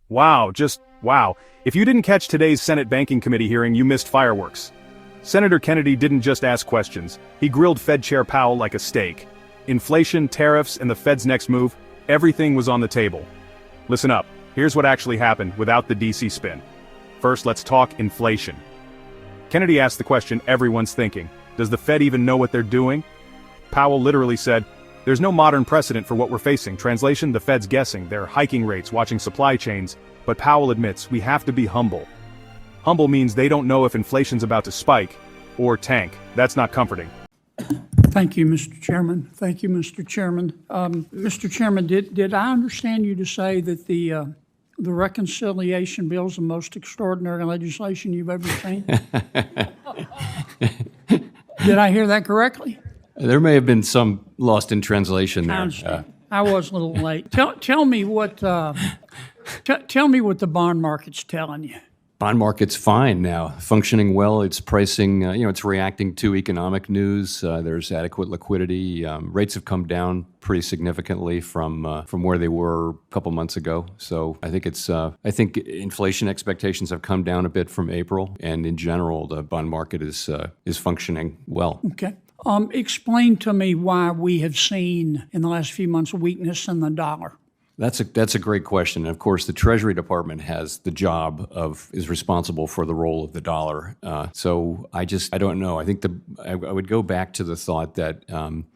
Wow, just wow. If you didn't catch today's Senate Banking Committee hearing, you missed fireworks. Senator Kennedy didn't just ask questions, he grilled Fed Chair Powell like a steak. Inflation, tariffs, and the Fed's next move, everything was on the table. Listen up, here's what actually happened without the DC spin. First, let's talk inflation. Kennedy asked the question everyone's thinking, does the Fed even know what they're doing? Powell literally said, there's no modern precedent for what we're facing. Translation, the Fed's guessing, they're hiking rates, watching supply chains, but Powell admits we have to be humble. Humble means they don't know if inflation's about to spike or tank. That's not comforting. Thank you, Mr. Chairman. Thank you, Mr. Chairman. Mr. Chairman, did I understand you to say that the reconciliation bill is the most extraordinary legislation you've ever seen? Did I hear that correctly? There may have been some lost in translation there. I was a little late. Tell me what tell me what the bond market's telling you. Bond market's fine now, functioning well. It's pricing, it's reacting to economic news. There's adequate liquidity. Rates have come down pretty significantly from where they were a couple months ago. So I think inflation expectations have come down a bit from April, and in general, the bond market is functioning well. Okay. Explain to me why we have seen in the last few months weakness in the dollar. That's a great question. And of course, the Treasury Department is responsible for the role of the dollar. So I don't know. I think I would go back to the thought that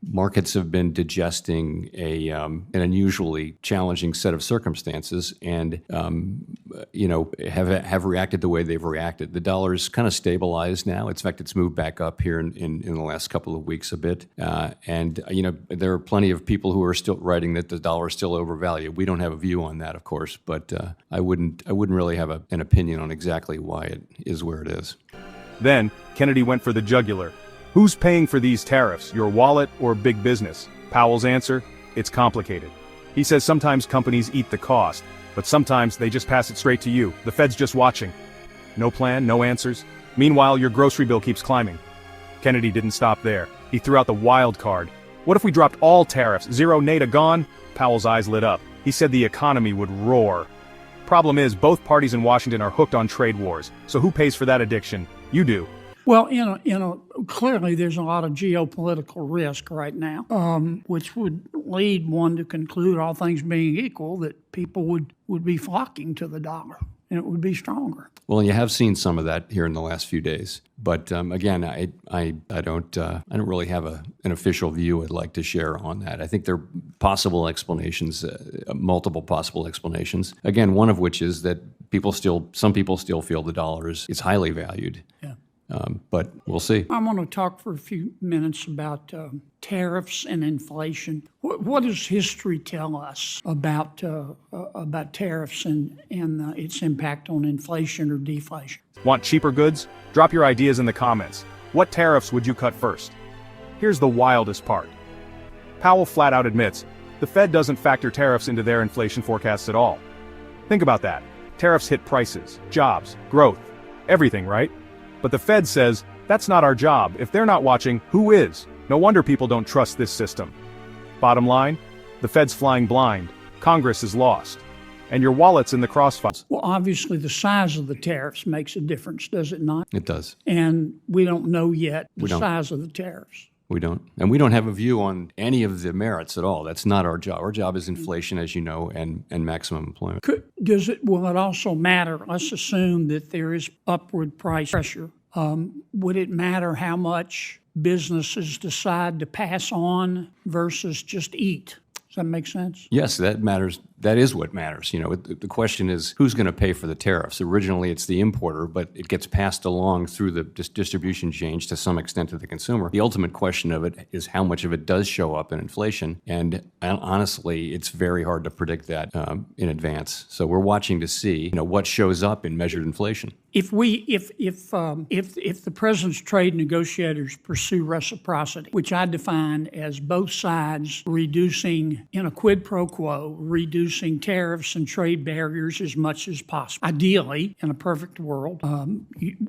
markets have been digesting an unusually challenging set of circumstances, and have reacted the way they've reacted. The dollar's kind of stabilized now. In fact, it's moved back up here in the last couple of weeks a bit. And there are plenty of people who are still writing that the dollar is still overvalued. We don't have a view on that, of course, but I wouldn't really have an opinion on exactly why it is where it is. Then, Kennedy went for the jugular. Who's paying for these tariffs, your wallet or big business? Powell's answer? It's complicated. He says sometimes companies eat the cost, but sometimes they just pass it straight to you. The Fed's just watching. No plan, no answers. Meanwhile, your grocery bill keeps climbing. Kennedy didn't stop there. He threw out the wild card. What if we dropped all tariffs? Zero, nada, gone? Powell's eyes lit up. He said the economy would roar. Problem is, both parties in Washington are hooked on trade wars. So who pays for that addiction? You do. Well, clearly there's a lot of geopolitical risk right now, which would lead one to conclude, all things being equal, that people would be flocking to the dollar, and it would be stronger. Well, you have seen some of that here in the last few days. But again, I don't really have an official view I'd like to share on that. I think there are possible explanations, multiple possible explanations. Again, one of which is that some people still feel the dollar is highly valued. Yeah. But we'll see. I want to talk for a few minutes about tariffs and inflation. What does history tell us about tariffs and its impact on inflation or deflation? Want cheaper goods? Drop your ideas in the comments. What tariffs would you cut first? Here's the wildest part. Powell flat out admits the Fed doesn't factor tariffs into their inflation forecasts at all. Think about that. Tariffs hit prices, jobs, growth, everything, right? But the Fed says, that's not our job. If they're not watching, who is? No wonder people don't trust this system. Bottom line, the Fed's flying blind, Congress is lost, and your wallet's in the crossfire. Well, obviously the size of the tariffs makes a difference, does it not? It does. And we don't know yet the size of the tariffs. We don't. And we don't have a view on any of the merits at all. That's not our job. Our job is inflation, as you know, and maximum employment. Will it also matter? Let's assume that there is upward price pressure. Would it matter how much businesses decide to pass on versus just eat? Does that make sense? Yes, that matters. That is what matters. The question is who's going to pay for the tariffs? Originally, it's the importer, but it gets passed along through the distribution chain to some extent to the consumer. The ultimate question of it is how much of it does show up in inflation. And honestly, it's very hard to predict that in advance. So we're watching to see, what shows up in measured inflation. If the president's trade negotiators pursue reciprocity, which I define as both sides reducing in a quid pro quo, reducing reducing tariffs and trade barriers as much as possible. Ideally, in a perfect world,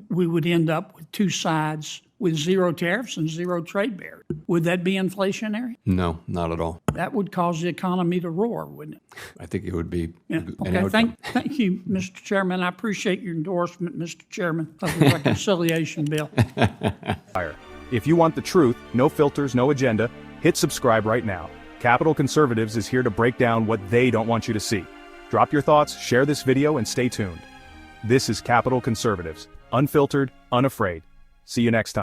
we would end up with two sides with zero tariffs and zero trade barriers. Would that be inflationary? No, not at all. That would cause the economy to roar, wouldn't it? I think it would be an Okay, outcome. thank you, Mr. Chairman. I appreciate your endorsement, Mr. Chairman, of the reconciliation bill. If you want the truth, no filters, no agenda, hit subscribe right now. Capital Conservatives is here to break down what they don't want you to see. Drop your thoughts, share this video, and stay tuned. This is Capital Conservatives. Unfiltered, unafraid. See you next time.